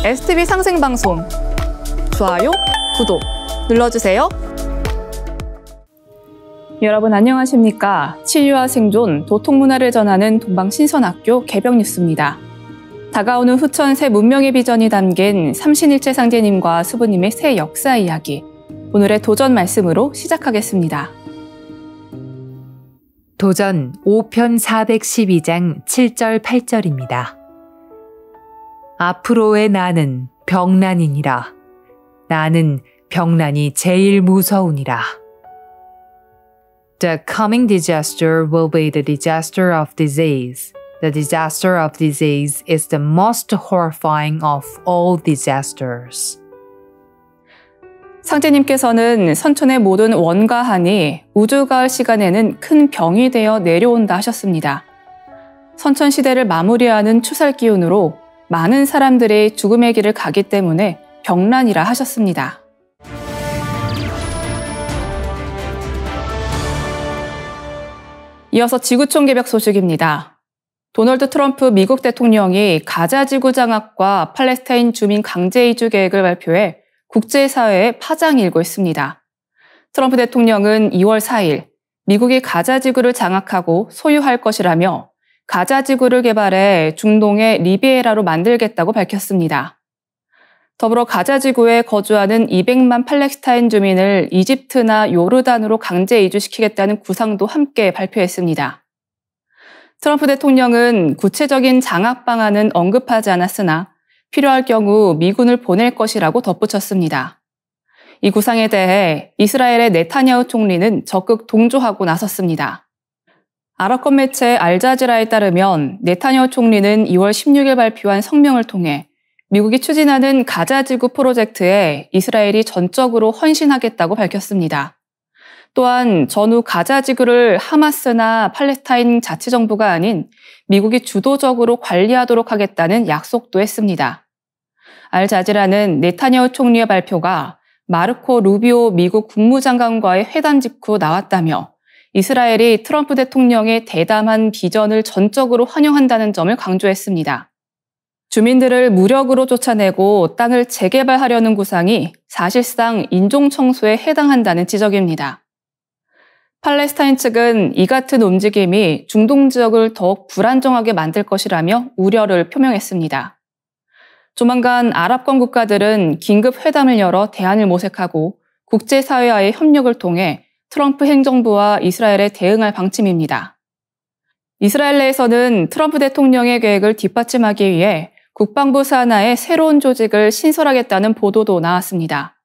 STV 상생방송 좋아요, 구독 눌러주세요. 여러분 안녕하십니까? 치유와 생존, 도통문화를 전하는 동방신선학교 개벽 뉴스입니다. 다가오는 후천 새 문명의 비전이 담긴 삼신일체 상제님과 수부님의 새 역사 이야기, 오늘의 도전 말씀으로 시작하겠습니다. 도전 5편 412장 7절 8절입니다. 앞으로의 나는 병난이니라. 나는 병난이 제일 무서우니라. The coming disaster will be the disaster of disease. The disaster of disease is the most horrifying of all disasters. 상제님께서는 선천의 모든 원가하니 우주가을 시간에는 큰 병이 되어 내려온다 하셨습니다. 선천시대를 마무리하는 추살 기운으로 많은 사람들이 죽음의 길을 가기 때문에 병난이라 하셨습니다. 이어서 지구촌 개벽 소식입니다. 도널드 트럼프 미국 대통령이 가자 지구 장악과 팔레스타인 주민 강제 이주 계획을 발표해 국제사회에 파장이 일고 있습니다. 트럼프 대통령은 2월 4일 미국이 가자 지구를 장악하고 소유할 것이라며 가자 지구를 개발해 중동의 리비에라로 만들겠다고 밝혔습니다. 더불어 가자 지구에 거주하는 200만 팔레스타인 주민을 이집트나 요르단으로 강제 이주시키겠다는 구상도 함께 발표했습니다. 트럼프 대통령은 구체적인 장악 방안은 언급하지 않았으나 필요할 경우 미군을 보낼 것이라고 덧붙였습니다. 이 구상에 대해 이스라엘의 네타냐후 총리는 적극 동조하고 나섰습니다. 아랍권 매체 알자지라에 따르면 네타냐후 총리는 2월 16일 발표한 성명을 통해 미국이 추진하는 가자 지구 프로젝트에 이스라엘이 전적으로 헌신하겠다고 밝혔습니다. 또한 전후 가자 지구를 하마스나 팔레스타인 자치정부가 아닌 미국이 주도적으로 관리하도록 하겠다는 약속도 했습니다. 알자지라는 네타냐후 총리의 발표가 마르코 루비오 미국 국무장관과의 회담 직후 나왔다며 이스라엘이 트럼프 대통령의 대담한 비전을 전적으로 환영한다는 점을 강조했습니다. 주민들을 무력으로 쫓아내고 땅을 재개발하려는 구상이 사실상 인종청소에 해당한다는 지적입니다. 팔레스타인 측은 이 같은 움직임이 중동 지역을 더욱 불안정하게 만들 것이라며 우려를 표명했습니다. 조만간 아랍권 국가들은 긴급 회담을 열어 대안을 모색하고 국제사회와의 협력을 통해 트럼프 행정부와 이스라엘에 대응할 방침입니다. 이스라엘 내에서는 트럼프 대통령의 계획을 뒷받침하기 위해 국방부 산하에 새로운 조직을 신설하겠다는 보도도 나왔습니다.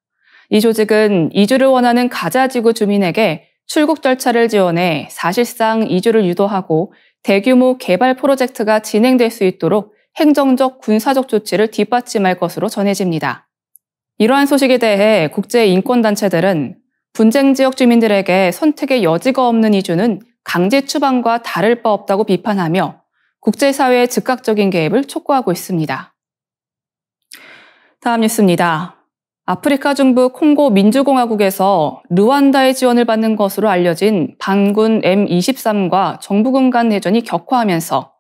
이 조직은 이주를 원하는 가자 지구 주민에게 출국 절차를 지원해 사실상 이주를 유도하고 대규모 개발 프로젝트가 진행될 수 있도록 행정적, 군사적 조치를 뒷받침할 것으로 전해집니다. 이러한 소식에 대해 국제인권단체들은 분쟁 지역 주민들에게 선택의 여지가 없는 이주는 강제 추방과 다를 바 없다고 비판하며 국제사회의 즉각적인 개입을 촉구하고 있습니다. 다음 뉴스입니다. 아프리카 중부 콩고 민주공화국에서 르완다의 지원을 받는 것으로 알려진 반군 M23과 정부군 간 내전이 격화하면서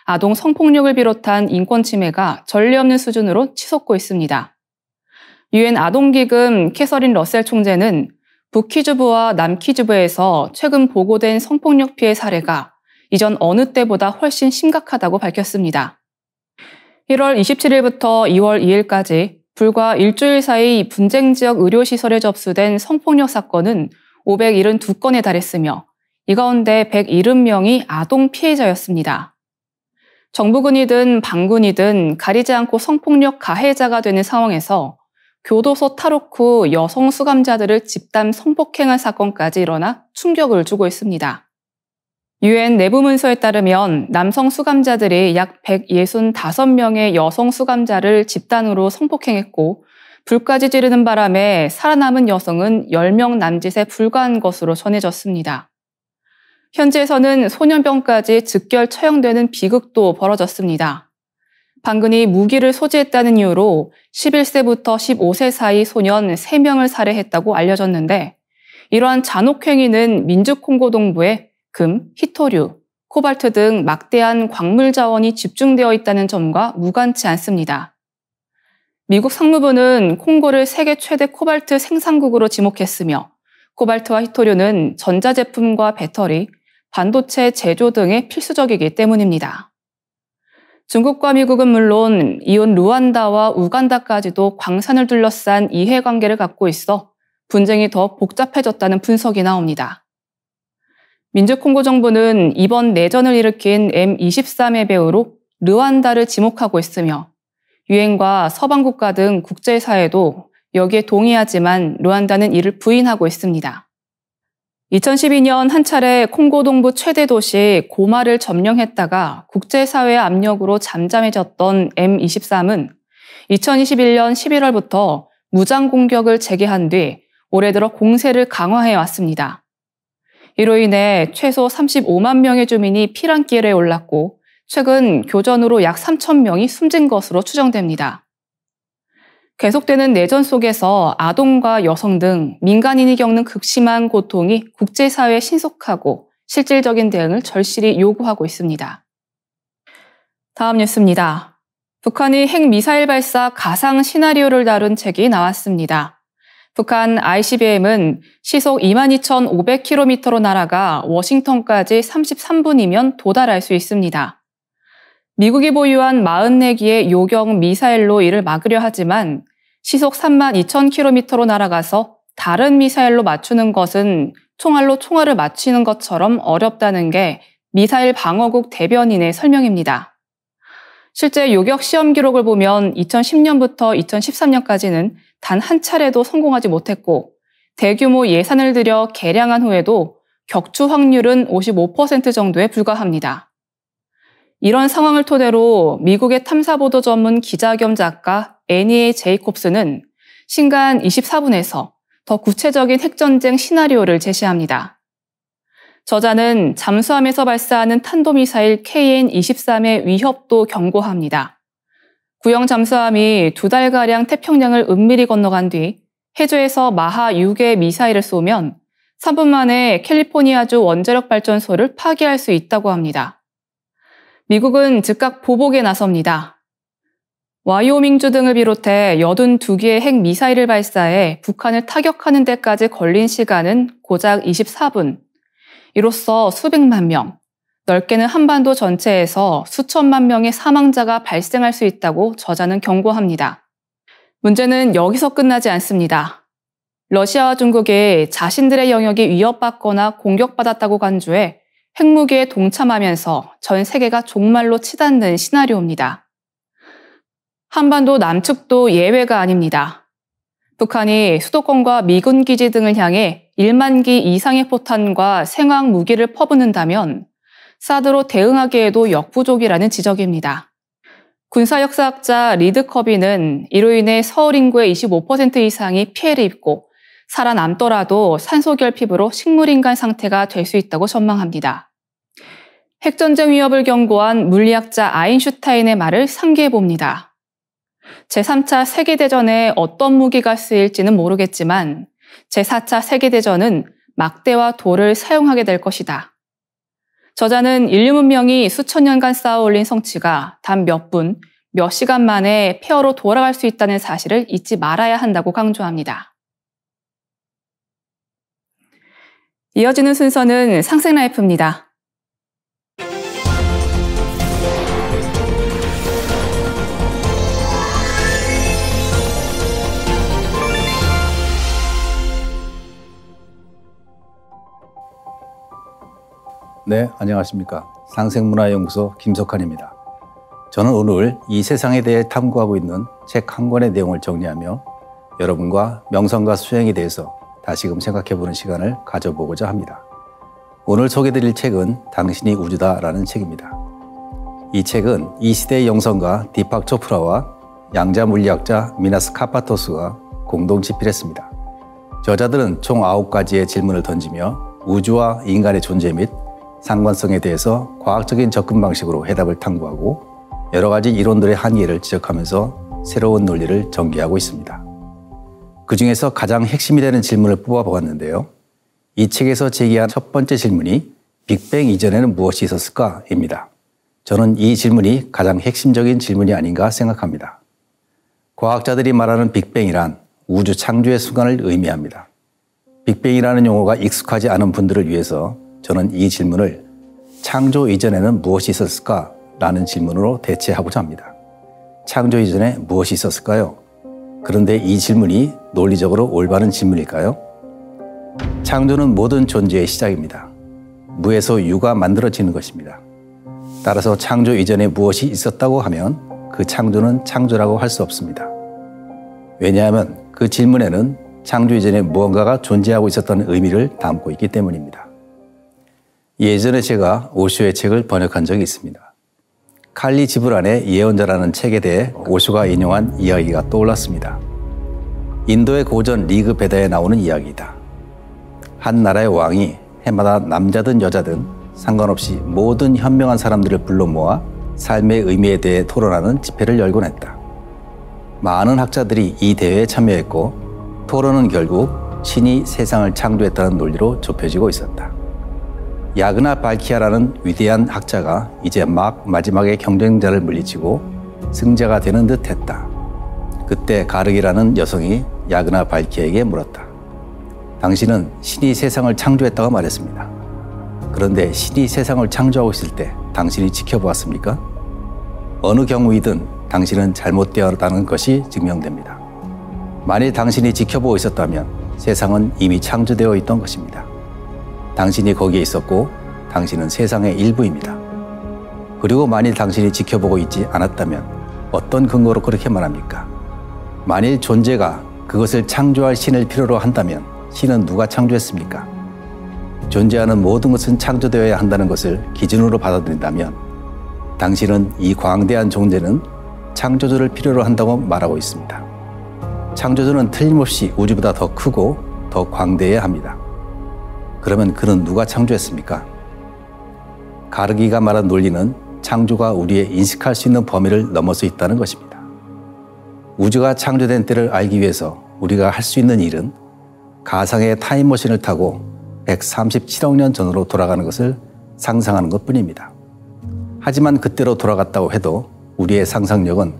아동 성폭력을 비롯한 인권 침해가 전례 없는 수준으로 치솟고 있습니다. 유엔 아동기금 캐서린 러셀 총재는 북키주부와 남키주부에서 최근 보고된 성폭력 피해 사례가 이전 어느 때보다 훨씬 심각하다고 밝혔습니다. 1월 27일부터 2월 2일까지 불과 일주일 사이 분쟁 지역 의료시설에 접수된 성폭력 사건은 572건에 달했으며 이 가운데 170명이 아동 피해자였습니다. 정부군이든 반군이든 가리지 않고 성폭력 가해자가 되는 상황에서 교도소 탈옥 후 여성 수감자들을 집단 성폭행한 사건까지 일어나 충격을 주고 있습니다. 유엔 내부 문서에 따르면 남성 수감자들이 약 165명의 여성 수감자를 집단으로 성폭행했고 불까지 지르는 바람에 살아남은 여성은 10명 남짓에 불과한 것으로 전해졌습니다. 현지에서는 소년병까지 즉결 처형되는 비극도 벌어졌습니다. 반군이 무기를 소지했다는 이유로 11세부터 15세 사이 소년 3명을 살해했다고 알려졌는데 이러한 잔혹행위는 민주콩고 동부에 금, 히토류, 코발트 등 막대한 광물 자원이 집중되어 있다는 점과 무관치 않습니다. 미국 상무부는 콩고를 세계 최대 코발트 생산국으로 지목했으며 코발트와 희토류는 전자제품과 배터리, 반도체 제조 등에 필수적이기 때문입니다. 중국과 미국은 물론 이웃 루안다와 우간다까지도 광산을 둘러싼 이해관계를 갖고 있어 분쟁이 더 복잡해졌다는 분석이 나옵니다. 민주콩고 정부는 이번 내전을 일으킨 M23의 배후로 르완다를 지목하고 있으며 유엔과 서방국가 등 국제사회도 여기에 동의하지만 르완다는 이를 부인하고 있습니다. 2012년 한 차례 콩고 동부 최대 도시 고마를 점령했다가 국제사회의 압력으로 잠잠해졌던 M23은 2021년 11월부터 무장 공격을 재개한 뒤 올해 들어 공세를 강화해 왔습니다. 이로 인해 최소 35만 명의 주민이 피난길에 올랐고 최근 교전으로 약 3천 명이 숨진 것으로 추정됩니다. 계속되는 내전 속에서 아동과 여성 등 민간인이 겪는 극심한 고통이 국제사회에 신속하고 실질적인 대응을 절실히 요구하고 있습니다. 다음 뉴스입니다. 북한이 핵미사일 발사 가상 시나리오를 다룬 책이 나왔습니다. 북한 ICBM은 시속 22,500km로 날아가 워싱턴까지 33분이면 도달할 수 있습니다. 미국이 보유한 44기의 요격 미사일로 이를 막으려 하지만 시속 32,000km로 날아가서 다른 미사일로 맞추는 것은 총알로 총알을 맞추는 것처럼 어렵다는 게 미사일 방어국 대변인의 설명입니다. 실제 요격 시험 기록을 보면 2010년부터 2013년까지는 단 한 차례도 성공하지 못했고 대규모 예산을 들여 개량한 후에도 격추 확률은 55% 정도에 불과합니다. 이런 상황을 토대로 미국의 탐사보도 전문 기자 겸 작가 애니에 제이콥스는 신간 24분에서 더 구체적인 핵전쟁 시나리오를 제시합니다. 저자는 잠수함에서 발사하는 탄도미사일 KN-23의 위협도 경고합니다. 구형 잠수함이 2달가량 태평양을 은밀히 건너간 뒤 해저에서 마하 6의 미사일을 쏘면 3분 만에 캘리포니아주 원자력 발전소를 파괴할 수 있다고 합니다. 미국은 즉각 보복에 나섭니다. 와이오밍주 등을 비롯해 82개의 핵미사일을 발사해 북한을 타격하는 데까지 걸린 시간은 고작 24분. 이로써 수백만 명, 넓게는 한반도 전체에서 수천만 명의 사망자가 발생할 수 있다고 저자는 경고합니다. 문제는 여기서 끝나지 않습니다. 러시아와 중국이 자신들의 영역이 위협받거나 공격받았다고 간주해 핵무기에 동참하면서 전 세계가 종말로 치닫는 시나리오입니다. 한반도 남측도 예외가 아닙니다. 북한이 수도권과 미군 기지 등을 향해 1만 기 이상의 포탄과 생화학 무기를 퍼붓는다면 사드로 대응하기에도 역부족이라는 지적입니다. 군사역사학자 리드 커비는 이로 인해 서울 인구의 25% 이상이 피해를 입고 살아남더라도 산소결핍으로 식물인간 상태가 될 수 있다고 전망합니다. 핵전쟁 위협을 경고한 물리학자 아인슈타인의 말을 상기해봅니다. 제3차 세계대전에 어떤 무기가 쓰일지는 모르겠지만 제4차 세계대전은 막대와 돌을 사용하게 될 것이다. 저자는 인류 문명이 수천 년간 쌓아올린 성취가 단 몇 분, 몇 시간 만에 폐허로 돌아갈 수 있다는 사실을 잊지 말아야 한다고 강조합니다. 이어지는 순서는 상생라이프입니다. 네, 안녕하십니까. 상생문화연구소 김석환입니다. 저는 오늘 이 세상에 대해 탐구하고 있는 책 한 권의 내용을 정리하며 여러분과 명성과 수행에 대해서 다시금 생각해보는 시간을 가져보고자 합니다. 오늘 소개드릴 책은 당신이 우주다라는 책입니다. 이 책은 이 시대의 영성가 디팍 초프라와 양자 물리학자 미나스 카파토스가 공동 집필했습니다. 저자들은 총 9가지의 질문을 던지며 우주와 인간의 존재 및 상관성에 대해서 과학적인 접근 방식으로 해답을 탐구하고 여러 가지 이론들의 한계를 지적하면서 새로운 논리를 전개하고 있습니다. 그 중에서 가장 핵심이 되는 질문을 뽑아보았는데요. 이 책에서 제기한 첫 번째 질문이 빅뱅 이전에는 무엇이 있었을까?입니다. 저는 이 질문이 가장 핵심적인 질문이 아닌가 생각합니다. 과학자들이 말하는 빅뱅이란 우주 창조의 순간을 의미합니다. 빅뱅이라는 용어가 익숙하지 않은 분들을 위해서 저는 이 질문을 창조 이전에는 무엇이 있었을까? 라는 질문으로 대체하고자 합니다. 창조 이전에 무엇이 있었을까요? 그런데 이 질문이 논리적으로 올바른 질문일까요? 창조는 모든 존재의 시작입니다. 무에서 유가 만들어지는 것입니다. 따라서 창조 이전에 무엇이 있었다고 하면 그 창조는 창조라고 할 수 없습니다. 왜냐하면 그 질문에는 창조 이전에 무언가가 존재하고 있었다는 의미를 담고 있기 때문입니다. 예전에 제가 오쇼의 책을 번역한 적이 있습니다. 칼리 지브란의 예언자라는 책에 대해 오쇼가 인용한 이야기가 떠올랐습니다. 인도의 고전 리그 베다에 나오는 이야기이다. 한 나라의 왕이 해마다 남자든 여자든 상관없이 모든 현명한 사람들을 불러 모아 삶의 의미에 대해 토론하는 집회를 열곤 했다. 많은 학자들이 이 대회에 참여했고 토론은 결국 신이 세상을 창조했다는 논리로 좁혀지고 있었다. 야그나 발키아라는 위대한 학자가 이제 막 마지막에 경쟁자를 물리치고 승자가 되는 듯 했다. 그때 가르기라는 여성이 야그나 발키아에게 물었다. 당신은 신이 세상을 창조했다고 말했습니다. 그런데 신이 세상을 창조하고 있을 때 당신이 지켜보았습니까? 어느 경우이든 당신은 잘못되었다는 것이 증명됩니다. 만일 당신이 지켜보고 있었다면 세상은 이미 창조되어 있던 것입니다. 당신이 거기에 있었고 당신은 세상의 일부입니다. 그리고 만일 당신이 지켜보고 있지 않았다면 어떤 근거로 그렇게 말합니까? 만일 존재가 그것을 창조할 신을 필요로 한다면 신은 누가 창조했습니까? 존재하는 모든 것은 창조되어야 한다는 것을 기준으로 받아들인다면 당신은 이 광대한 존재는 창조주를 필요로 한다고 말하고 있습니다. 창조주는 틀림없이 우주보다 더 크고 더 광대해야 합니다. 그러면 그는 누가 창조했습니까? 가르기가 말한 논리는 창조가 우리의 인식할 수 있는 범위를 넘어서 있다는 것입니다. 우주가 창조된 때를 알기 위해서 우리가 할 수 있는 일은 가상의 타임머신을 타고 137억 년 전으로 돌아가는 것을 상상하는 것뿐입니다. 하지만 그때로 돌아갔다고 해도 우리의 상상력은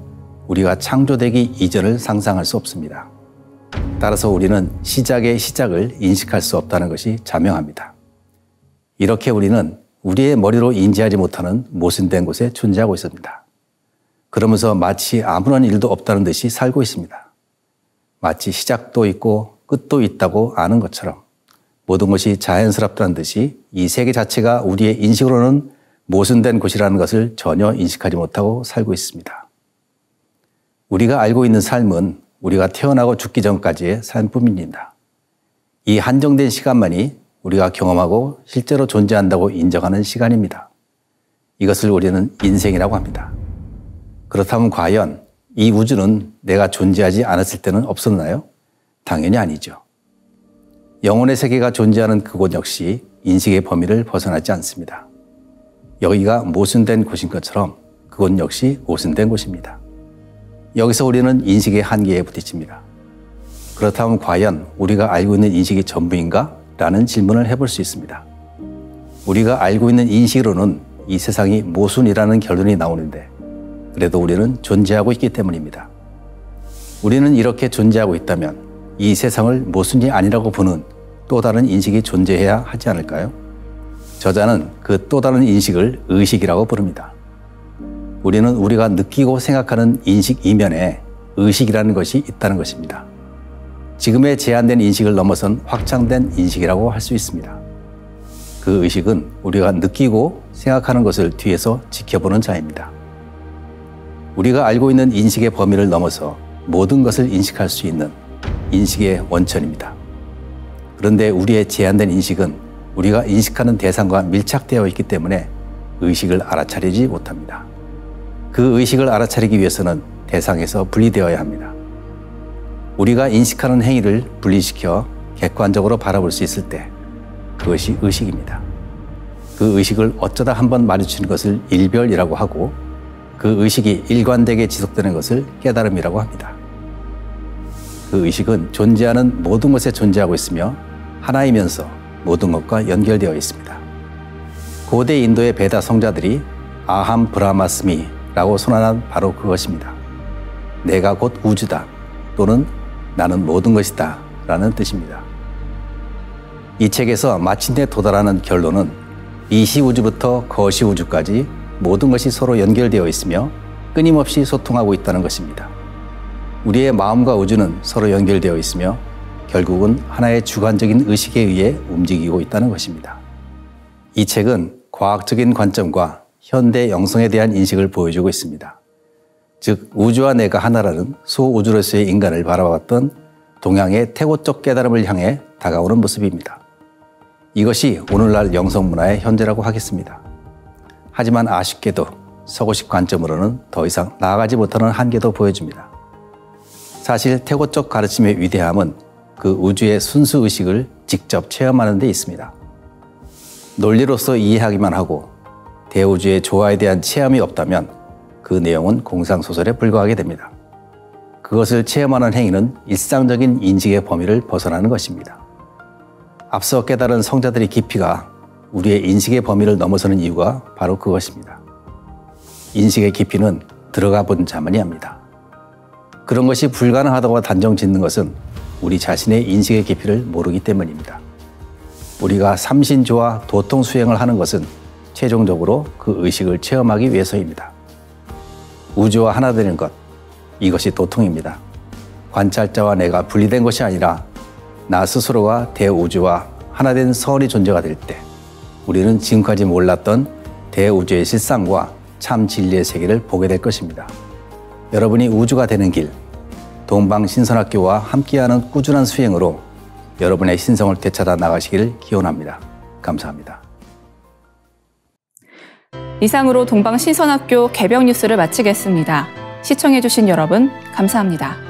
우리가 창조되기 이전을 상상할 수 없습니다. 따라서 우리는 시작의 시작을 인식할 수 없다는 것이 자명합니다. 이렇게 우리는 우리의 머리로 인지하지 못하는 모순된 곳에 존재하고 있습니다. 그러면서 마치 아무런 일도 없다는 듯이 살고 있습니다. 마치 시작도 있고 끝도 있다고 아는 것처럼 모든 것이 자연스럽다는 듯이 이 세계 자체가 우리의 인식으로는 모순된 곳이라는 것을 전혀 인식하지 못하고 살고 있습니다. 우리가 알고 있는 삶은 우리가 태어나고 죽기 전까지의 삶뿐입니다. 이 한정된 시간만이 우리가 경험하고 실제로 존재한다고 인정하는 시간입니다. 이것을 우리는 인생이라고 합니다. 그렇다면 과연 이 우주는 내가 존재하지 않았을 때는 없었나요? 당연히 아니죠. 영혼의 세계가 존재하는 그곳 역시 인식의 범위를 벗어나지 않습니다. 여기가 모순된 곳인 것처럼 그곳 역시 모순된 곳입니다. 여기서 우리는 인식의 한계에 부딪힙니다. 그렇다면 과연 우리가 알고 있는 인식이 전부인가? 라는 질문을 해볼 수 있습니다. 우리가 알고 있는 인식으로는 이 세상이 모순이라는 결론이 나오는데 그래도 우리는 존재하고 있기 때문입니다. 우리는 이렇게 존재하고 있다면 이 세상을 모순이 아니라고 보는 또 다른 인식이 존재해야 하지 않을까요? 저자는 그 또 다른 인식을 의식이라고 부릅니다. 우리는 우리가 느끼고 생각하는 인식 이면에 의식이라는 것이 있다는 것입니다. 지금의 제한된 인식을 넘어선 확장된 인식이라고 할 수 있습니다. 그 의식은 우리가 느끼고 생각하는 것을 뒤에서 지켜보는 자입니다. 우리가 알고 있는 인식의 범위를 넘어서 모든 것을 인식할 수 있는 인식의 원천입니다. 그런데 우리의 제한된 인식은 우리가 인식하는 대상과 밀착되어 있기 때문에 의식을 알아차리지 못합니다. 그 의식을 알아차리기 위해서는 대상에서 분리되어야 합니다. 우리가 인식하는 행위를 분리시켜 객관적으로 바라볼 수 있을 때 그것이 의식입니다. 그 의식을 어쩌다 한번 마주치는 것을 일별이라고 하고 그 의식이 일관되게 지속되는 것을 깨달음이라고 합니다. 그 의식은 존재하는 모든 것에 존재하고 있으며 하나이면서 모든 것과 연결되어 있습니다. 고대 인도의 베다 성자들이 아함 브라마스미라고 선언한 바로 그것입니다. 내가 곧 우주다 또는 나는 모든 것이다 라는 뜻입니다. 이 책에서 마침내 도달하는 결론은 이시우주부터 거시우주까지 모든 것이 서로 연결되어 있으며 끊임없이 소통하고 있다는 것입니다. 우리의 마음과 우주는 서로 연결되어 있으며 결국은 하나의 주관적인 의식에 의해 움직이고 있다는 것입니다. 이 책은 과학적인 관점과 현대 영성에 대한 인식을 보여주고 있습니다. 즉 우주와 내가 하나라는 소우주로서의 인간을 바라봤던 동양의 태고적 깨달음을 향해 다가오는 모습입니다. 이것이 오늘날 영성문화의 현재라고 하겠습니다. 하지만 아쉽게도 서구식 관점으로는 더 이상 나아가지 못하는 한계도 보여줍니다. 사실 태고적 가르침의 위대함은 그 우주의 순수의식을 직접 체험하는 데 있습니다. 논리로서 이해하기만 하고 대우주의 조화에 대한 체험이 없다면 그 내용은 공상소설에 불과하게 됩니다. 그것을 체험하는 행위는 일상적인 인식의 범위를 벗어나는 것입니다. 앞서 깨달은 성자들의 깊이가 우리의 인식의 범위를 넘어서는 이유가 바로 그것입니다. 인식의 깊이는 들어가 본 자만이 합니다. 그런 것이 불가능하다고 단정 짓는 것은 우리 자신의 인식의 깊이를 모르기 때문입니다. 우리가 삼신조화 도통 수행을 하는 것은 최종적으로 그 의식을 체험하기 위해서입니다. 우주와 하나 되는 것, 이것이 도통입니다. 관찰자와 내가 분리된 것이 아니라 나 스스로가 대우주와 하나 된 선의 존재가 될 때 우리는 지금까지 몰랐던 대우주의 실상과 참 진리의 세계를 보게 될 것입니다. 여러분이 우주가 되는 길, 동방신선학교와 함께하는 꾸준한 수행으로 여러분의 신성을 되찾아 나가시기를 기원합니다. 감사합니다. 이상으로 동방신선학교 개병 뉴스를 마치겠습니다. 시청해주신 여러분 감사합니다.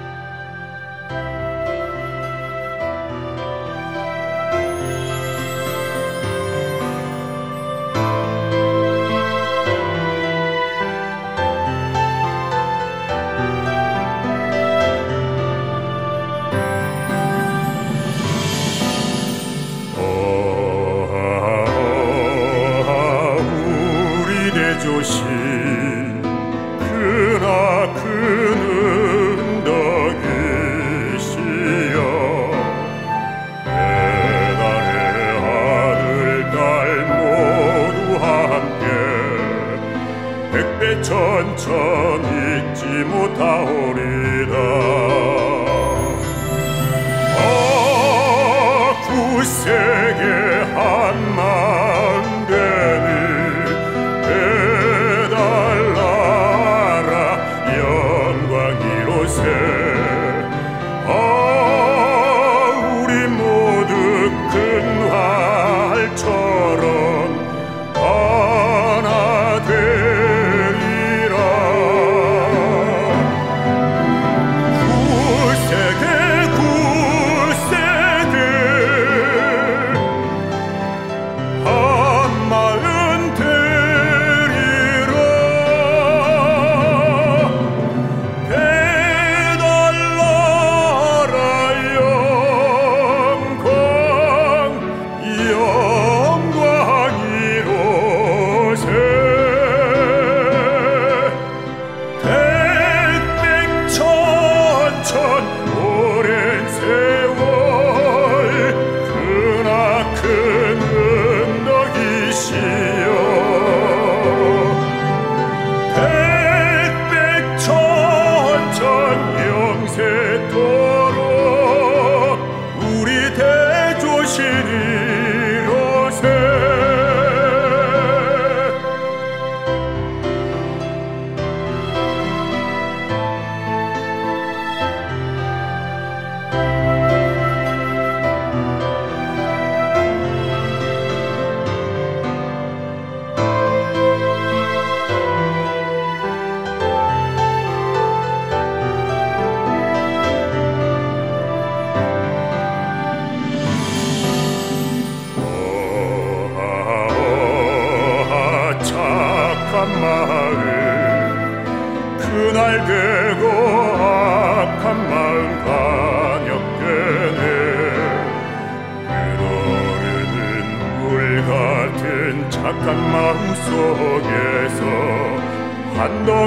천천 잊지 못하오리다. 굳세게 한 마음 되니 해달라라 영광 이로세. 우리 모두 큰 활처럼 하나 되리라. 굳세게 한 마음 되리라. 해달라라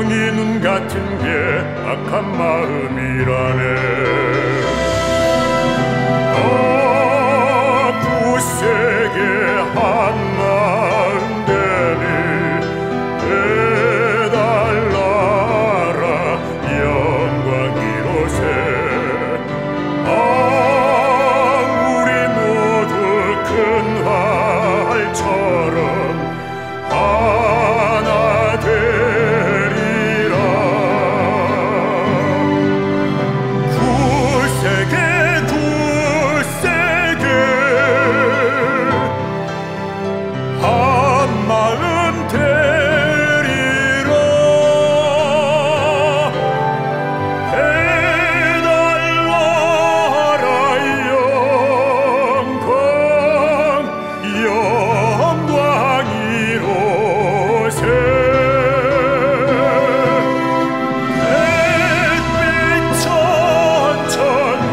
영이 눈 같은 게 악한 마음이라네. 굳세게 한 마음 되니 해달라라 영광 이로새. 우리 모두 큰 활처럼 하나 되리라. 굳세게 한 마음 되리라. 해달라라 영광이로새. 햇빛 천천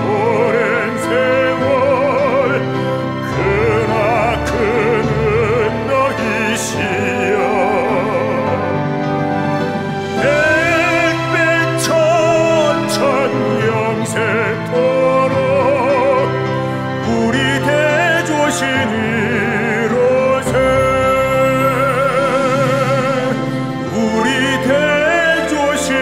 오랜 세월 크나큰 너희시여. 햇빛 천천 영세토록 우리 대조신이로새. 우리 대조신이로새.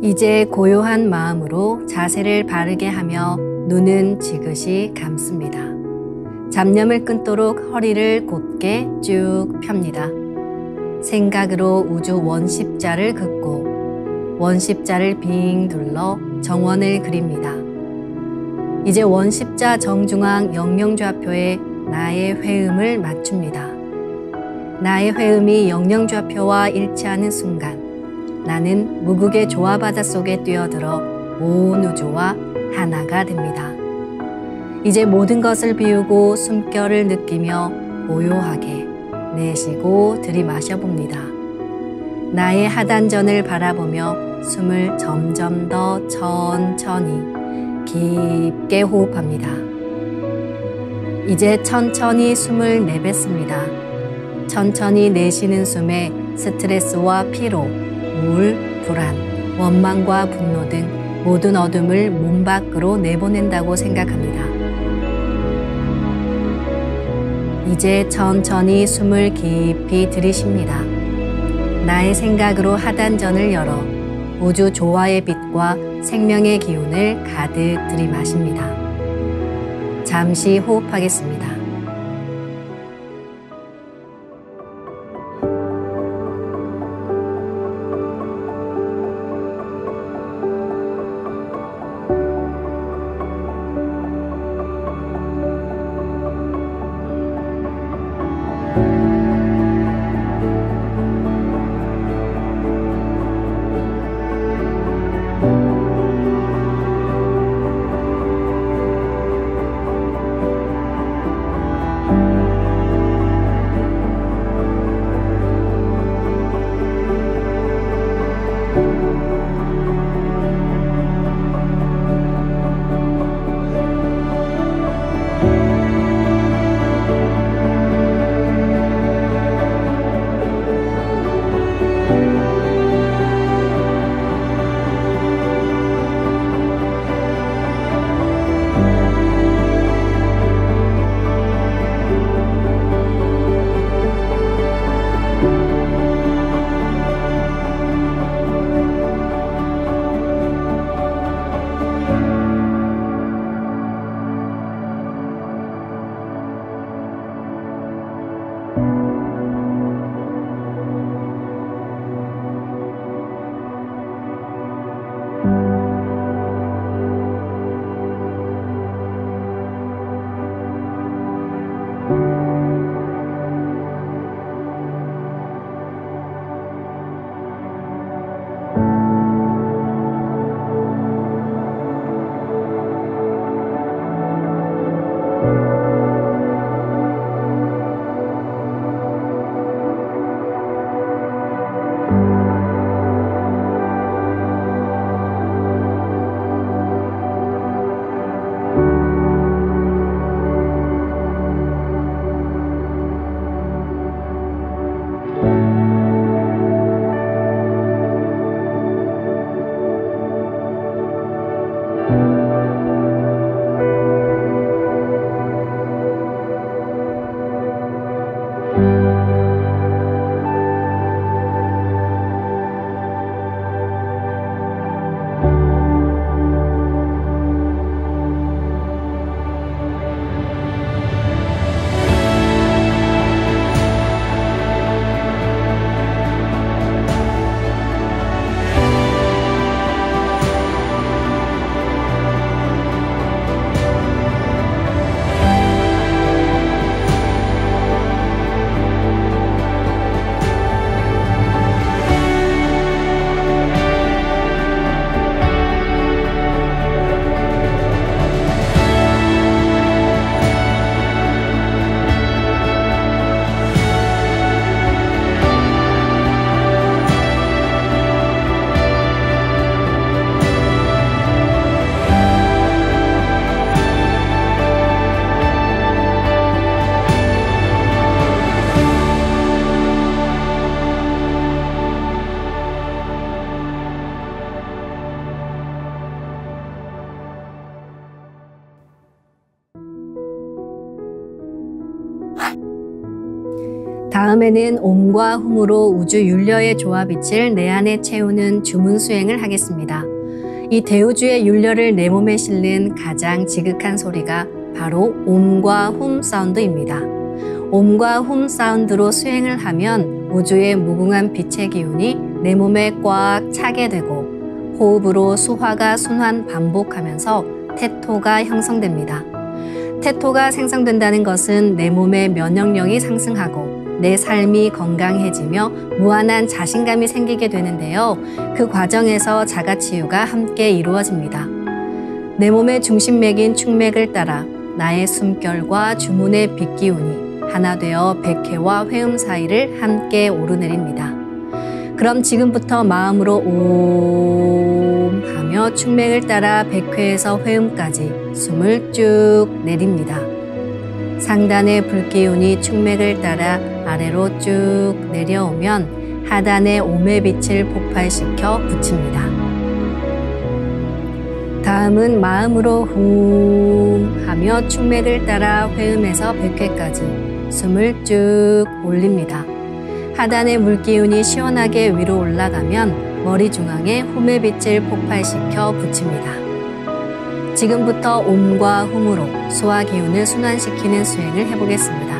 이제 고요한 마음으로 자세를 바르게 하며 눈은 지그시 감습니다. 잡념을 끊도록 허리를 곧게 쭉 펴니다. 생각으로 우주 원십자를 긋고 원십자를 빙 둘러 정원을 그립니다. 이제 원십자 정중앙 영영좌표에 나의 회음을 맞춥니다. 나의 회음이 영영좌표와 일치하는 순간 나는 무국의 조화바다 속에 뛰어들어 온 우주와 하나가 됩니다. 이제 모든 것을 비우고 숨결을 느끼며 고요하게 내쉬고 들이마셔 봅니다. 나의 하단전을 바라보며 숨을 점점 더 천천히 깊게 호흡합니다. 이제 천천히 숨을 내뱉습니다. 천천히 내쉬는 숨에 스트레스와 피로, 우울, 불안, 원망과 분노 등 모든 어둠을 몸 밖으로 내보낸다고 생각합니다. 이제 천천히 숨을 깊이 들이쉽니다. 나의 생각으로 하단전을 열어 우주 조화의 빛과 생명의 기운을 가득 들이마십니다. 잠시 호흡하겠습니다. 다음에는 옴과 훔으로 우주 율려의 조화빛을 내 안에 채우는 주문 수행을 하겠습니다. 이 대우주의 율려를 내 몸에 실는 가장 지극한 소리가 바로 옴과 훔 사운드입니다. 옴과 훔 사운드로 수행을 하면 우주의 무궁한 빛의 기운이 내 몸에 꽉 차게 되고 호흡으로 수화가 순환 반복하면서 태토가 형성됩니다. 태토가 생성된다는 것은 내 몸의 면역력이 상승하고 내 삶이 건강해지며 무한한 자신감이 생기게 되는데요. 그 과정에서 자가치유가 함께 이루어집니다. 내 몸의 중심맥인 축맥을 따라 나의 숨결과 주문의 빛기운이 하나 되어 백회와 회음 사이를 함께 오르내립니다. 그럼 지금부터 마음으로 옴 하며 축맥을 따라 백회에서 회음까지 숨을 쭉 내립니다. 상단의 불기운이 축맥을 따라 아래로 쭉 내려오면 하단의 옴의 빛을 폭발시켜 붙입니다. 다음은 마음으로 훔 하며 축맥을 따라 회음에서 백회까지 숨을 쭉 올립니다. 하단의 물기운이 시원하게 위로 올라가면 머리 중앙에 훔의 빛을 폭발시켜 붙입니다. 지금부터 옴과 훔으로 소화 기운을 순환시키는 수행을 해보겠습니다.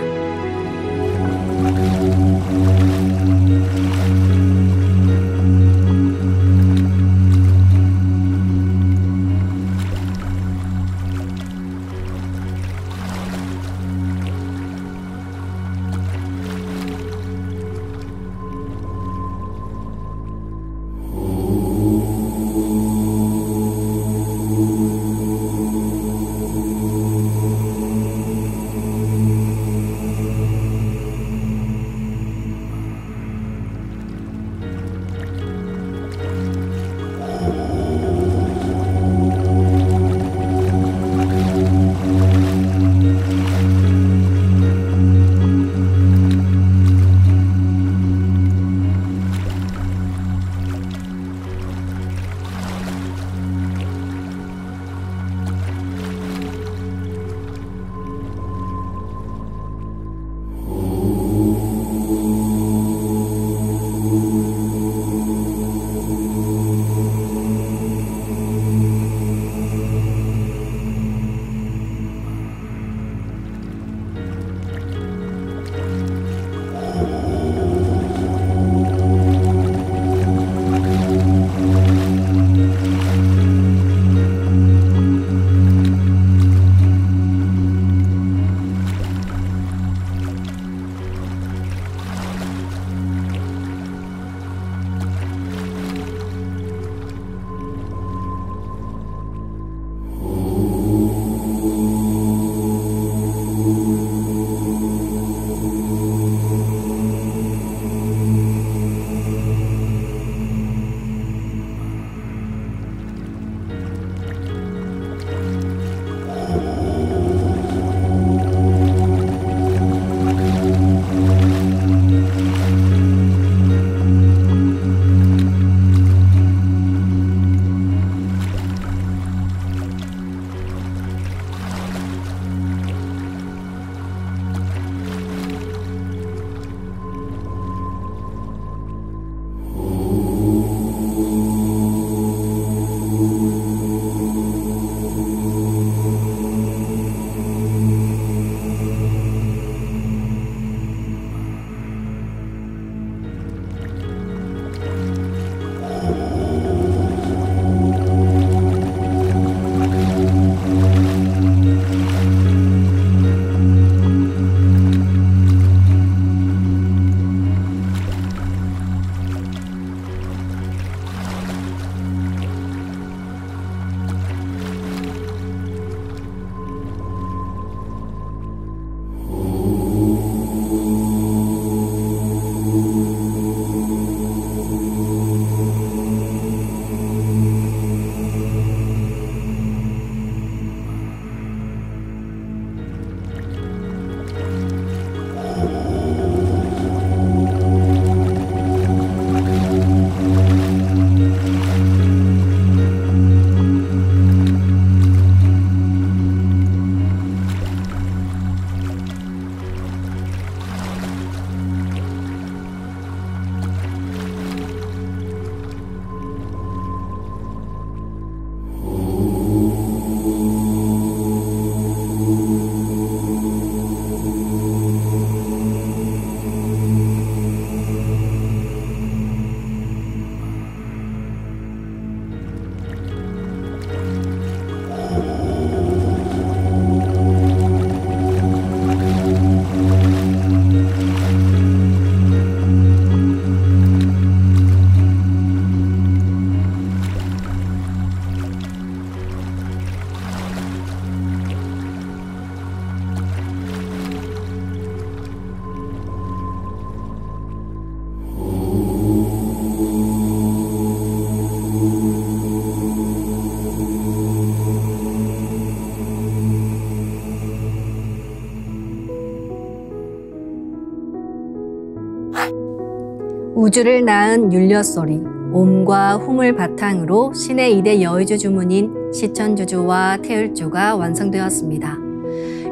우주를 낳은 율려소리, 옴과 hum을 바탕으로 신의 2대 여의주 주문인 시천주주와 태율주가 완성되었습니다.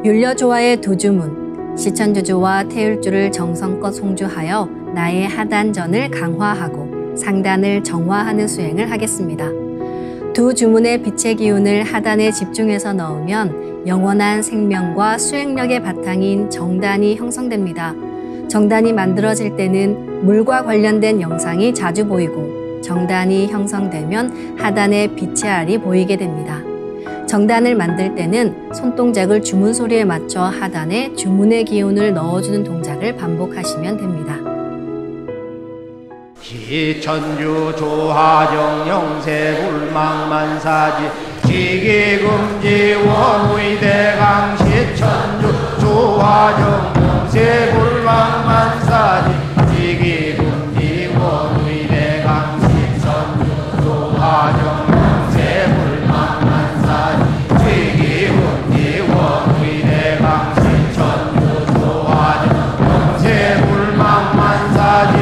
율려조화의 두 주문, 시천주주와 태율주를 정성껏 송주하여 나의 하단전을 강화하고 상단을 정화하는 수행을 하겠습니다. 두 주문의 빛의 기운을 하단에 집중해서 넣으면 영원한 생명과 수행력의 바탕인 정단이 형성됩니다. 정단이 만들어질 때는 물과 관련된 영상이 자주 보이고 정단이 형성되면 하단에 빛의 알이 보이게 됩니다. 정단을 만들 때는 손동작을 주문 소리에 맞춰 하단에 주문의 기운을 넣어주는 동작을 반복하시면 됩니다. 시천주 조하정 영세불망만사지 지기금지 원의대강 시천주 조하정 영세불망만사지 지기금지 원의대강 시천주 조하정 영세불망만사지 지기금지 원의대강 시천주 조하정 영세불망만사지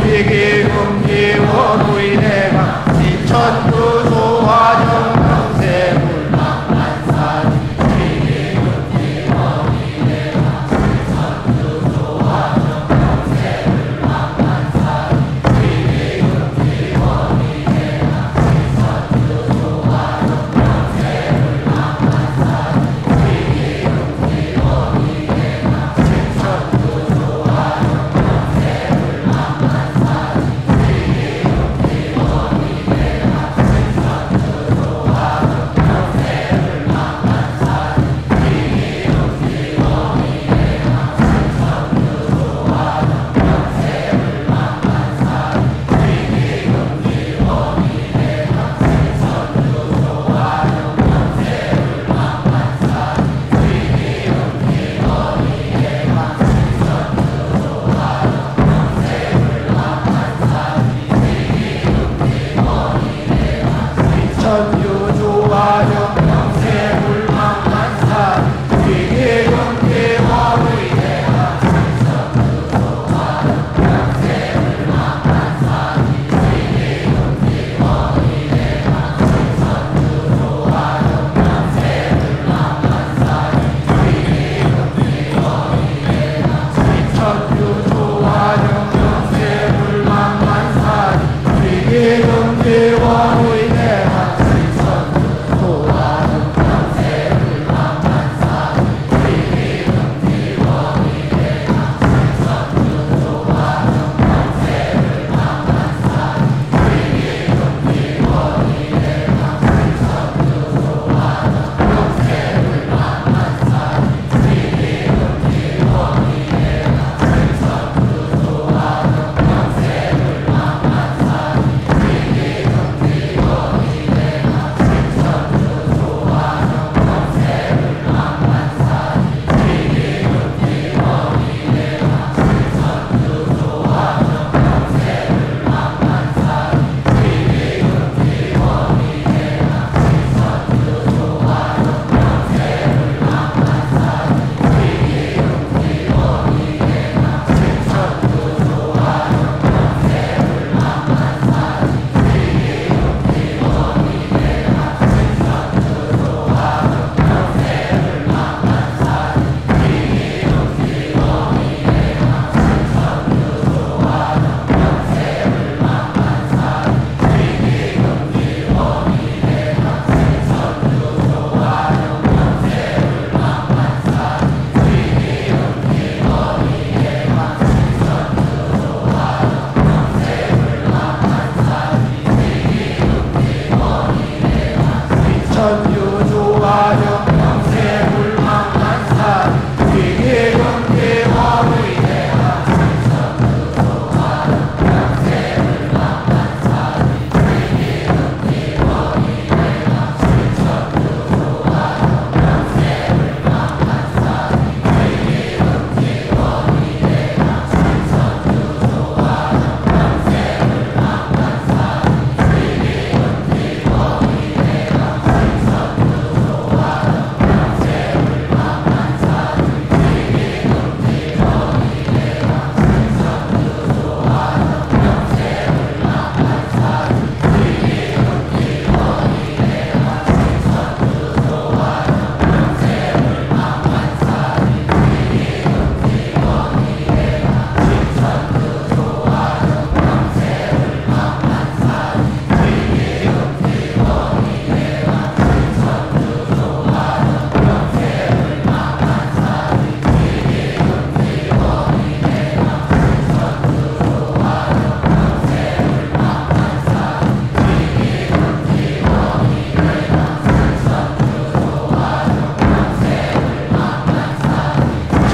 지기금지 원의대강 시천주 조하정 영세불망만사지 지기금지 원의대강 시천주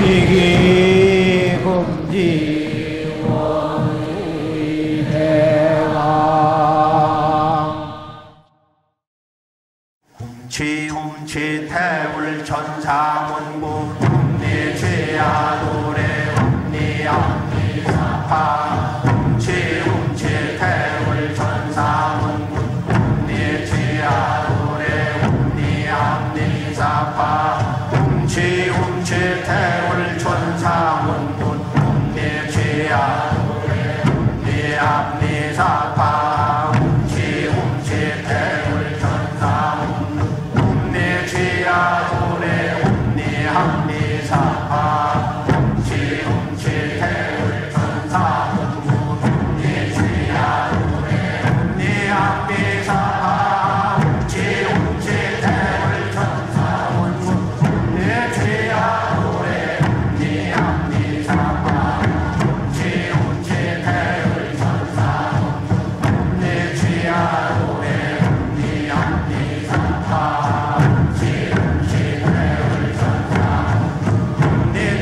지기 금지 원우의 대왕 훔치 태울 천사문구 훔니 죄야 노래 훔니 암니 사파 훔치 태울 천사문구 훔니 죄야 노래 훔니 암니 사파 훔치 태울 천사문구 훔니 죄야 노래 훔니 암니 사파 훔치 태울 천사문구 훔니 죄야 노래 훔니 암니 사파 훔치 태울 천사문구 훔니 죄야 노래 훔니 암니 사파 훔치 태울 천사문구 훔니 죄야 노래 훔니 암니 사파 훔치 태울 천사문구 훔니 죄야 노래 훔니 암니 사파 훔치 태울 천사문구 훔니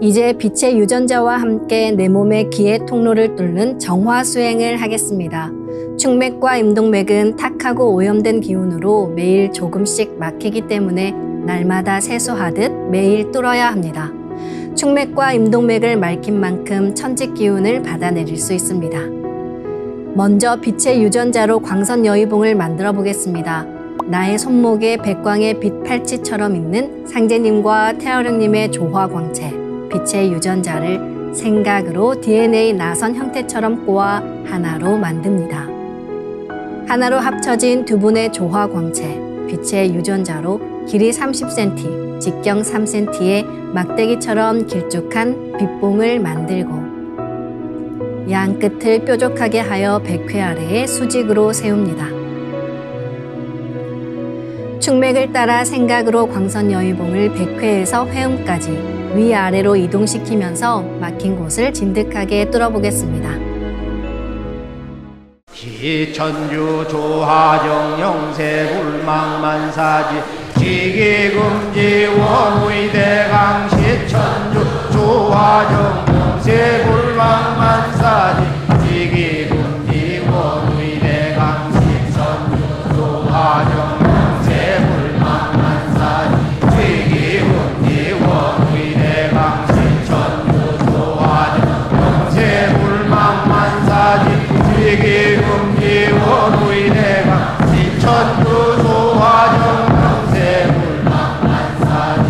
이제 빛의 유전자와 함께 내 몸의 기의 통로를 뚫는 정화 수행을 하겠습니다. 축맥과 임동맥은 탁하고 오염된 기운으로 매일 조금씩 막히기 때문에 날마다 세수하듯 매일 뚫어야 합니다. 축맥과 임동맥을 맑힌 만큼 천직 기운을 받아내릴 수 있습니다. 먼저 빛의 유전자로 광선 여의봉을 만들어 보겠습니다. 나의 손목에 백광의 빛 팔찌처럼 있는 상제님과 태어령님의 조화광채, 빛의 유전자를 생각으로 DNA 나선 형태처럼 꼬아 하나로 만듭니다. 하나로 합쳐진 두 분의 조화광채, 빛의 유전자로 길이 30cm, 직경 3cm의 막대기처럼 길쭉한 빛봉을 만들고 양 끝을 뾰족하게 하여 백회 아래에 수직으로 세웁니다. 축맥을 따라 생각으로 광선 여의봉을 백회에서 회음까지 위아래로 이동시키면서 막힌 곳을 진득하게 뚫어보겠습니다. 기천주 조하정 영세 불망만사지 지기금지 원의대강 시천주 조하정 영세 불망만사지 지기금지 원의대강 시천주 조하정 영세 불망만사지 지기금지 원의대강 시천주 조하정 영세 불망만사지 지기금지 원의대강 시천주 조하정 영세 불망만사지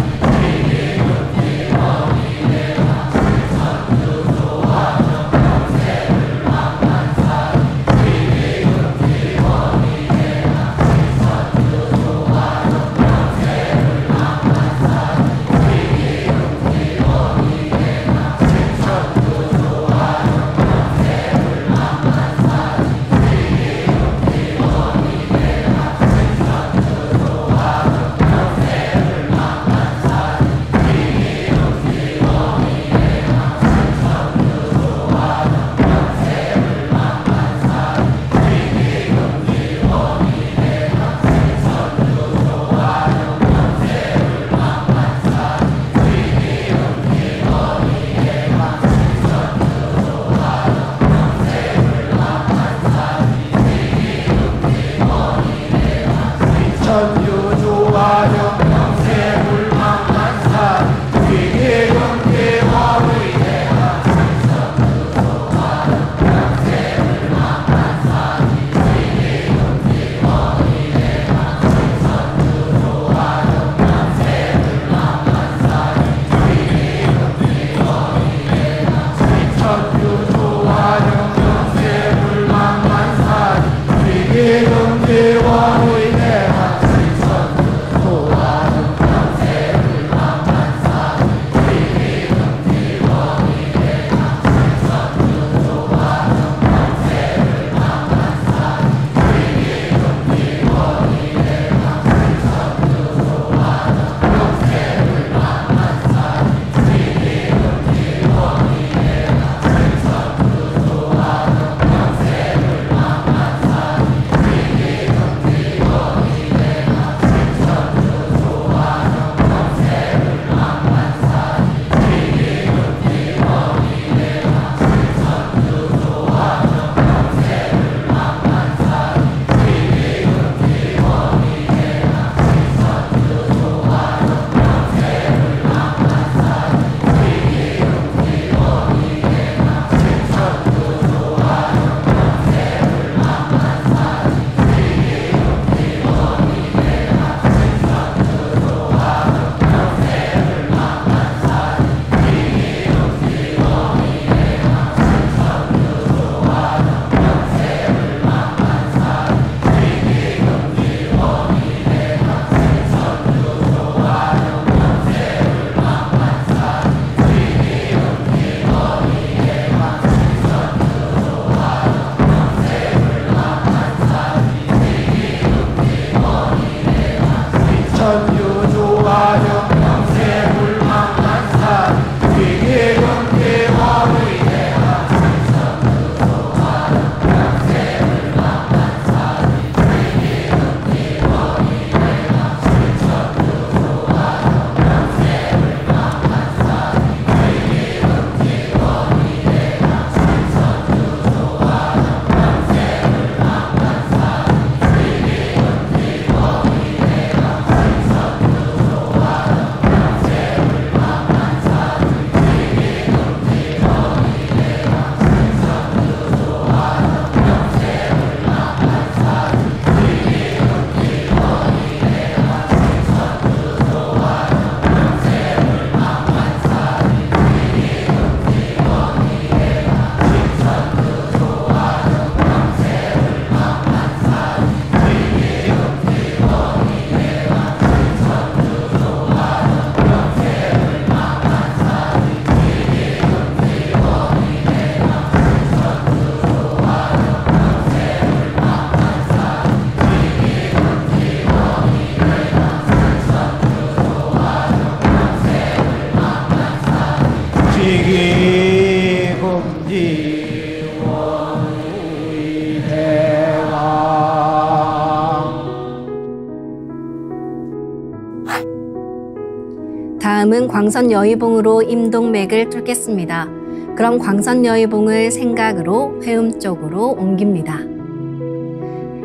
다음은 광선 여의봉으로 임동맥을 뚫겠습니다. 그럼 광선 여의봉을 생각으로 회음 쪽으로 옮깁니다.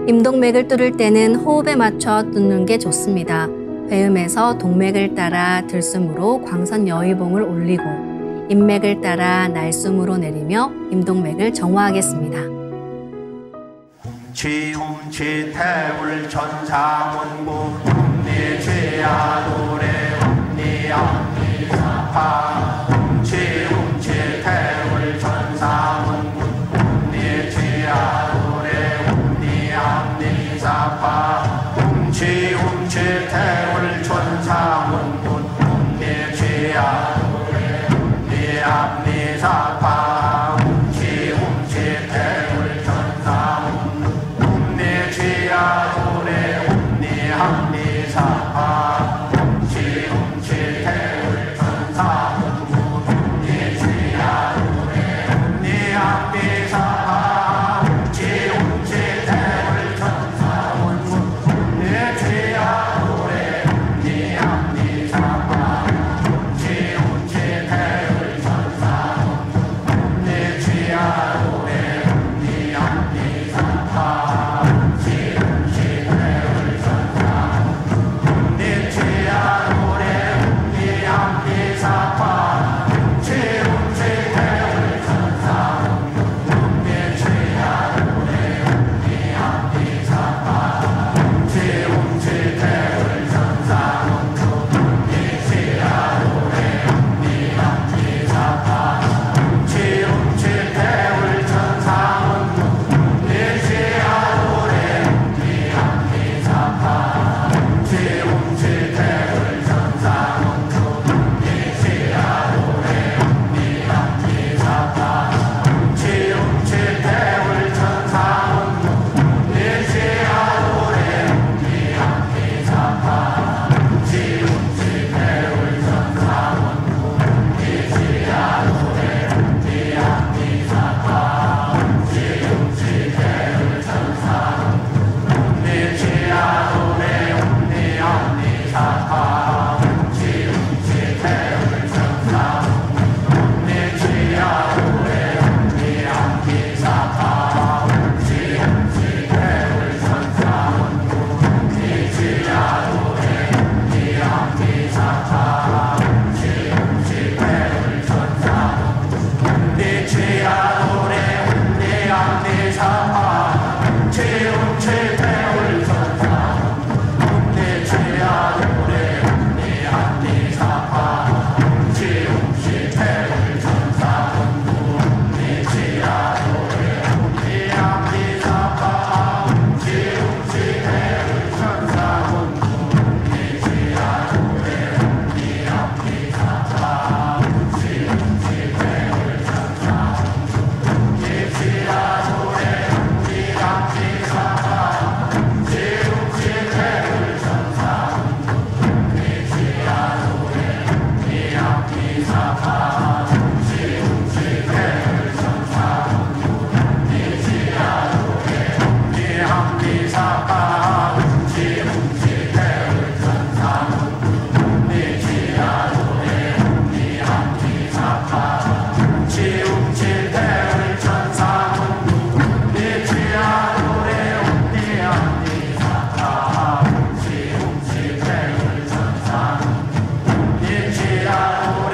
임동맥을 뚫을 때는 호흡에 맞춰 뚫는 게 좋습니다. 회음에서 동맥을 따라 들숨으로 광선 여의봉을 올리고 인맥을 따라 날숨으로 내리며 임동맥을 정화하겠습니다. 훔치 태울 천사문구 훔치야 노래 훔치야 훔치 태울 천사문구 훔치야 노래 훔치사파 훔치 태울 천사문구 훔치야 노래 훔치사파 훔치 태울 천사문구 훔치야 노래 훔치사파 훔치 태울 천사문구 훔치야 노래 훔치사파 훔치 태울 천사문구 훔치야 노래 훔치사파 훔치 태울 천사문구 훔치야 노래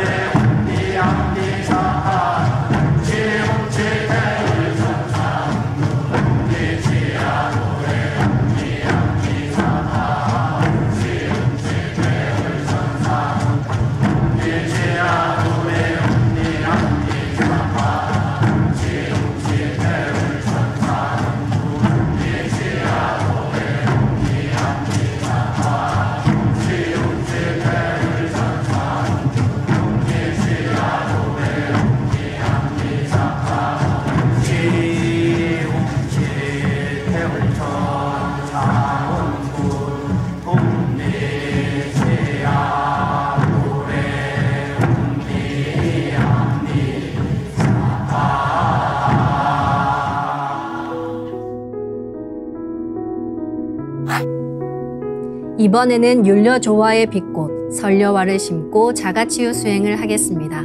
이번에는 율려조화의 빛꽃 설려화를 심고 자가치유 수행을 하겠습니다.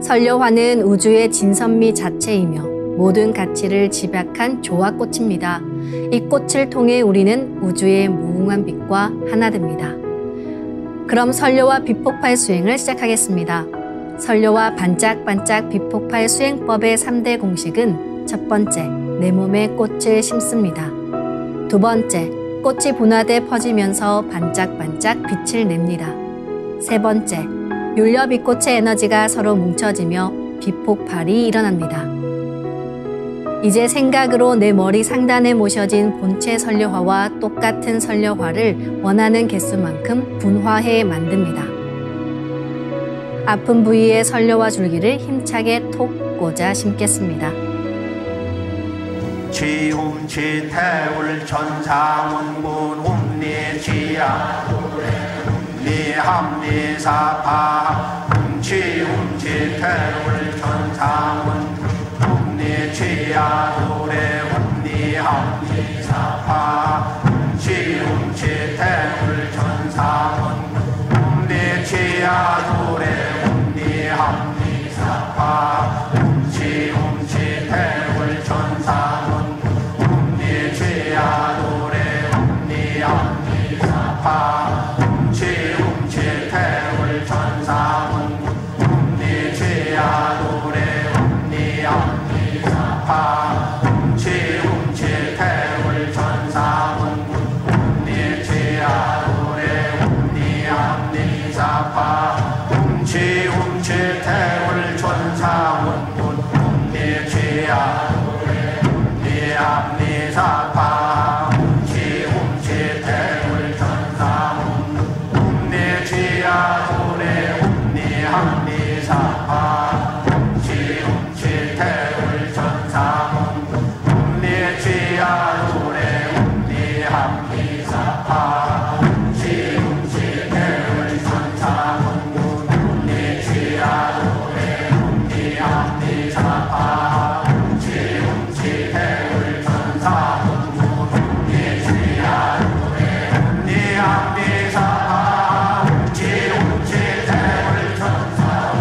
설려화는 우주의 진선미 자체이며 모든 가치를 집약한 조화꽃입니다. 이 꽃을 통해 우리는 우주의 무궁한 빛과 하나 됩니다. 그럼 설려화 빛폭발 수행을 시작하겠습니다. 설려화 반짝반짝 빛폭발 수행법의 3대 공식은 첫 번째, 내 몸에 꽃을 심습니다. 두 번째, 꽃이 분화돼 퍼지면서 반짝반짝 빛을 냅니다. 세 번째, 율려빛꽃의 에너지가 서로 뭉쳐지며 빛폭발이 일어납니다. 이제 생각으로 내 머리 상단에 모셔진 본체 설려화와 똑같은 설려화를 원하는 개수만큼 분화해 만듭니다. 아픈 부위에 설려화 줄기를 힘차게 톡 꽂아 심겠습니다. 지움지태울 천상운문 움니지야 움니함니사파 지움지태울 천상운 움니지야 움니함니사파 지움지태울 천상운 움니지야 움니함니사파 지움지태울 천상운 지움지태울 천상운 움니지야도래 움니함니사파 지움지태울 천상운 움니지야도래 움니함니사파 지움지태울 천상운 움니지야도래 움니함니사파 지움지태울 천상운 움니지야도래 움니함니사파 지움지태울 천상운 움니지야도래 움니함니사파 지움지태울 천상운 움니지야도래 움니함니사파 지움지태울 천상운 움니지야도래 움니함니사파 지움지태울 천상운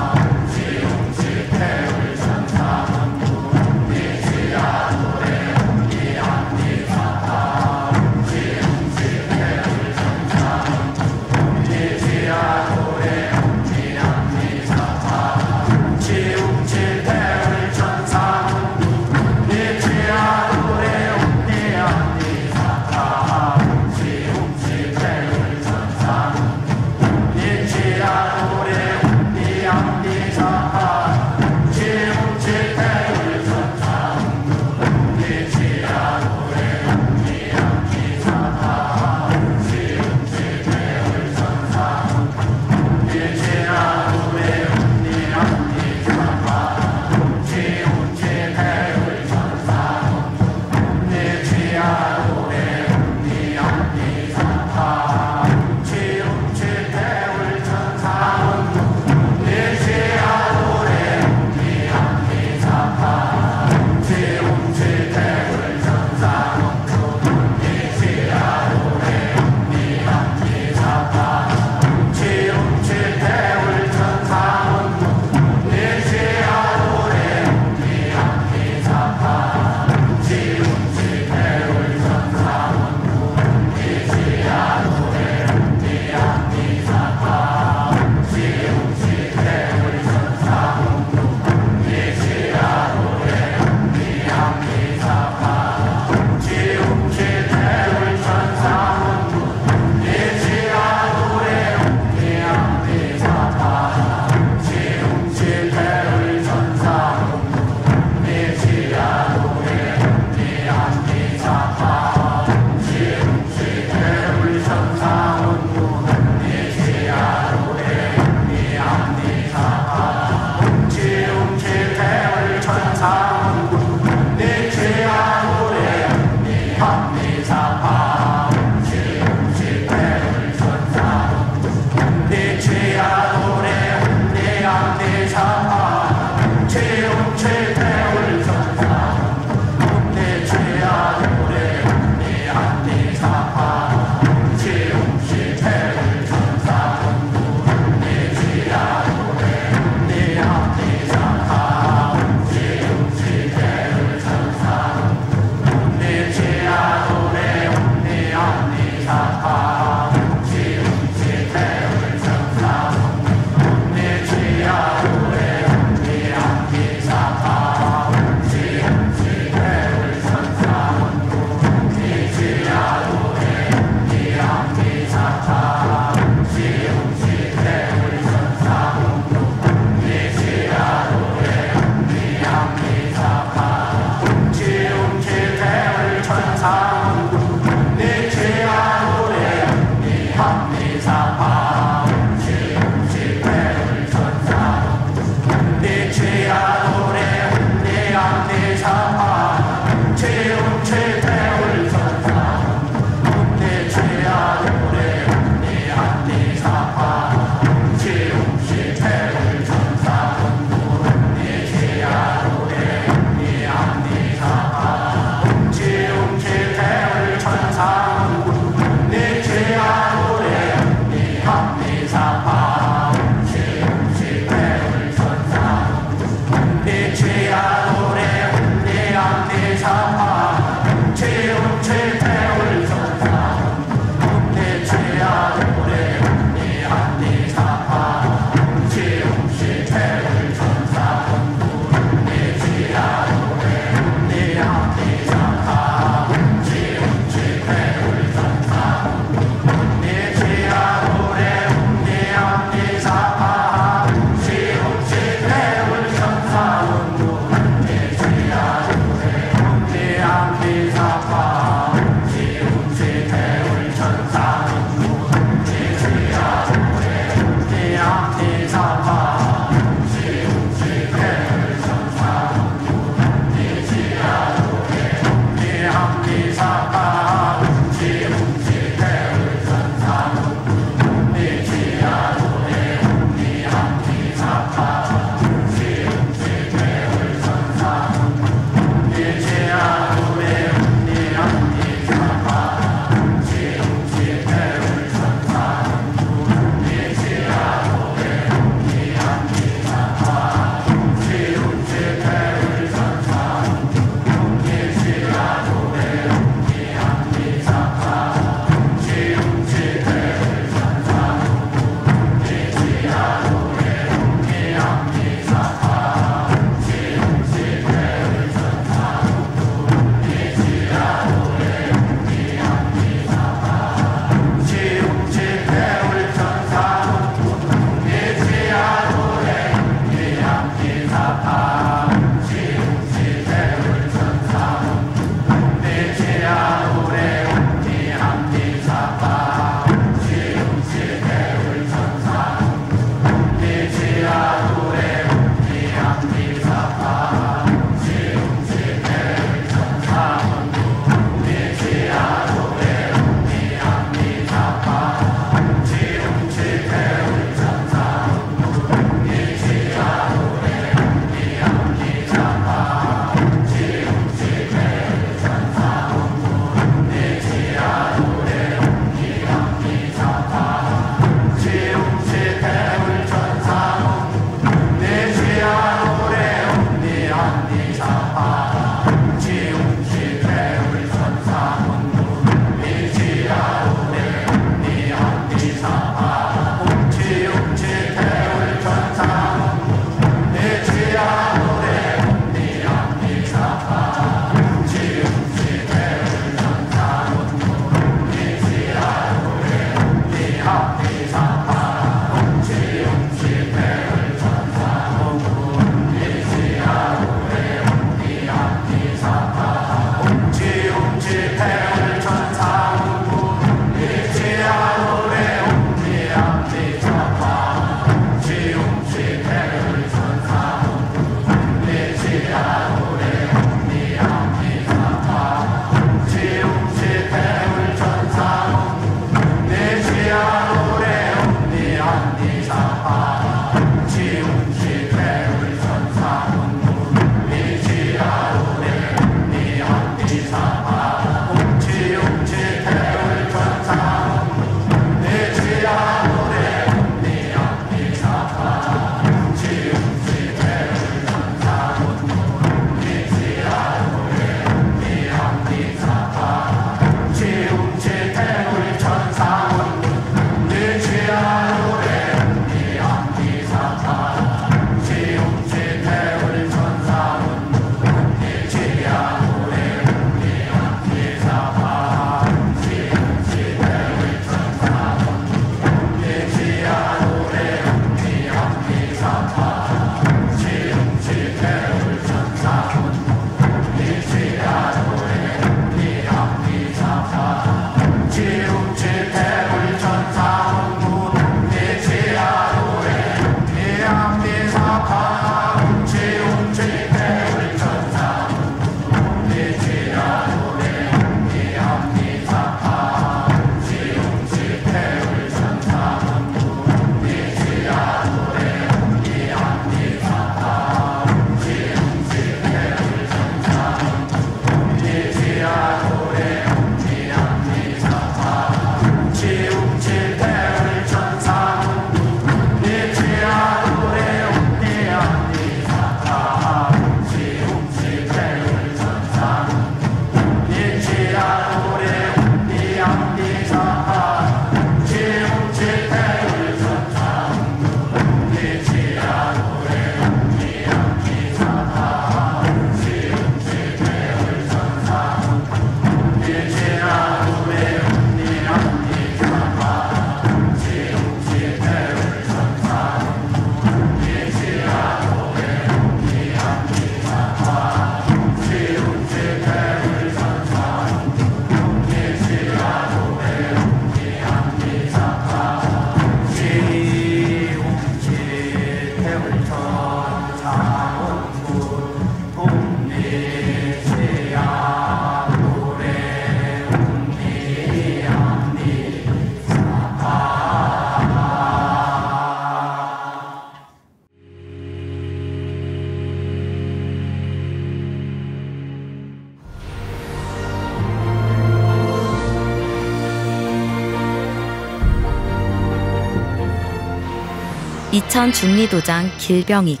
이천 중리도장 길병익.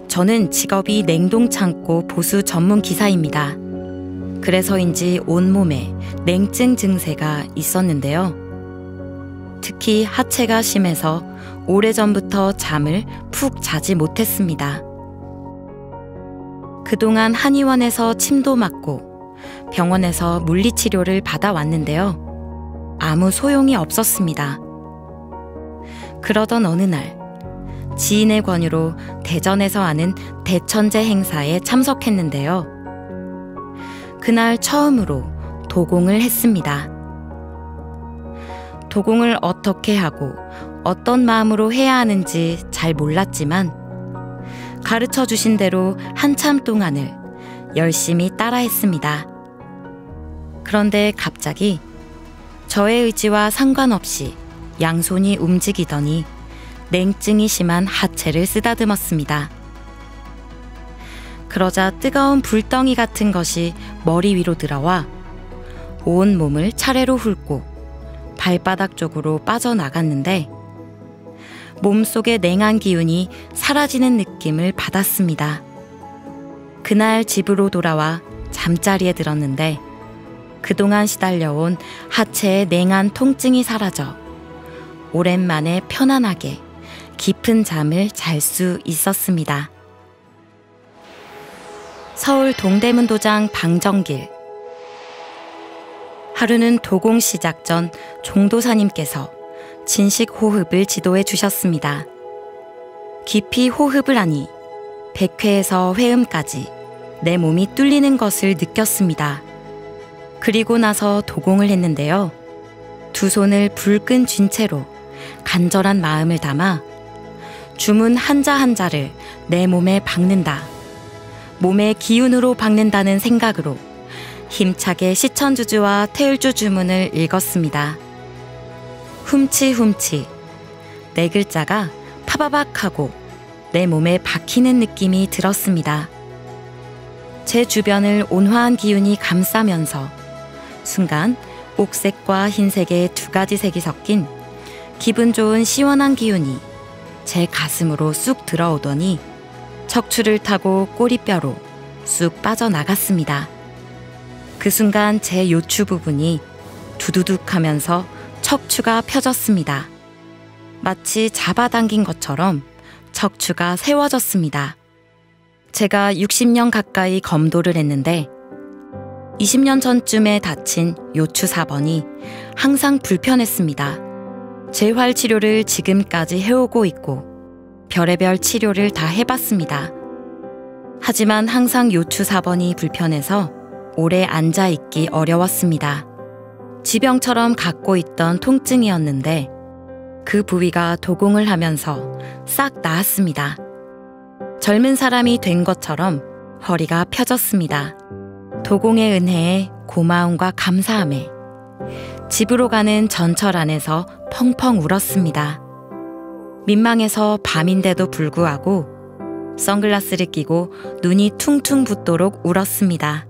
저는 직업이 냉동창고 보수 전문 기사입니다. 그래서인지 온몸에 냉증 증세가 있었는데요. 특히 하체가 심해서 오래전부터 잠을 푹 자지 못했습니다. 그동안 한의원에서 침도 맞고 병원에서 물리치료를 받아왔는데요. 아무 소용이 없었습니다. 그러던 어느 날 지인의 권유로 대전에서 하는 대천제 행사에 참석했는데요. 그날 처음으로 도공을 했습니다. 도공을 어떻게 하고 어떤 마음으로 해야 하는지 잘 몰랐지만 가르쳐 주신 대로 한참 동안을 열심히 따라했습니다. 그런데 갑자기 저의 의지와 상관없이 양손이 움직이더니 냉증이 심한 하체를 쓰다듬었습니다. 그러자 뜨거운 불덩이 같은 것이 머리 위로 들어와 온 몸을 차례로 훑고 발바닥 쪽으로 빠져나갔는데 몸속의 냉한 기운이 사라지는 느낌을 받았습니다. 그날 집으로 돌아와 잠자리에 들었는데 그동안 시달려온 하체의 냉한 통증이 사라져 오랜만에 편안하게 깊은 잠을 잘 수 있었습니다. 서울 동대문도장 방정길. 하루는 도공 시작 전 종도사님께서 진식 호흡을 지도해 주셨습니다. 깊이 호흡을 하니 100회에서 회음까지 내 몸이 뚫리는 것을 느꼈습니다. 그리고 나서 도공을 했는데요. 두 손을 불끈 쥔 채로 간절한 마음을 담아 주문 한자 한자를 내 몸에 박는다. 몸의 기운으로 박는다는 생각으로 힘차게 시천주주와 태율주 주문을 읽었습니다. 훔치 네 글자가 파바박하고 내 몸에 박히는 느낌이 들었습니다. 제 주변을 온화한 기운이 감싸면서 순간 옥색과 흰색의 두 가지 색이 섞인 기분 좋은 시원한 기운이 제 가슴으로 쑥 들어오더니 척추를 타고 꼬리뼈로 쑥 빠져나갔습니다. 그 순간 제 요추 부분이 두두둑 하면서 척추가 펴졌습니다. 마치 잡아당긴 것처럼 척추가 세워졌습니다. 제가 60년 가까이 검도를 했는데 20년 전쯤에 다친 요추 4번이 항상 불편했습니다. 재활 치료를 지금까지 해오고 있고 별의별 치료를 다 해봤습니다. 하지만 항상 요추 4번이 불편해서 오래 앉아있기 어려웠습니다. 지병처럼 갖고 있던 통증이었는데 그 부위가 도공을 하면서 싹 나았습니다. 젊은 사람이 된 것처럼 허리가 펴졌습니다. 도공의 은혜에 고마움과 감사함에 집으로 가는 전철 안에서 펑펑 울었습니다. 민망해서 밤인데도 불구하고 선글라스를 끼고 눈이 퉁퉁 붓도록 울었습니다.